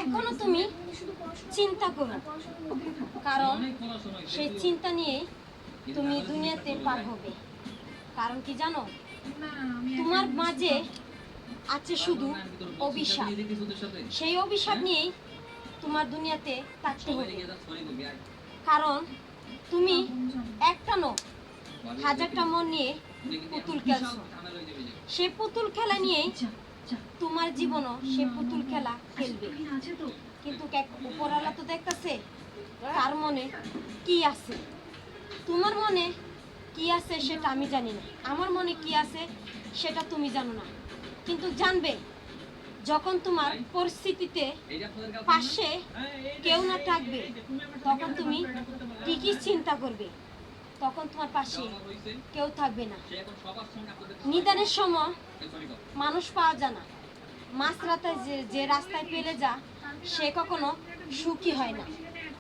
এখনো তুমি চিন্তা করো, কারণ সেই চিন্তা নিয়ে তুমি দুনিয়াতে পার হবে। কারণ কি জানো, তোমার মাঝে আছে শুধু অভিশাপ। সেই অভিশাপ নিয়েই তোমার দুনিয়াতে থাকতে হবে। কারণ তুমি একটা নয়, হাজারটা মন নিয়ে পুতুল খেলছো। সে পুতুল খেলা নিয়েই তোমার জীবনও সে পুতুল খেলা খেলবে। কিন্তু উপরওয়ালা তো দেখতেছে তার মনে কি আছে। তোমার মনে কি আছে সেটা আমি জানি না, আমার মনে কি আছে সেটা তুমি জানো না। কিন্তু জানবে যখন তোমার পরিস্থিতিতে পাশে কেউ না থাকবে, তখন তুমি ঠিকই চিন্তা করবে, তখন তোমার পাশে কেউ থাকবে না। নিদানের সময় মানুষ পাওয়া যায় না। মাঝরাতে যে রাস্তায় পেলে যা, সে কখনো সুখী হয় না।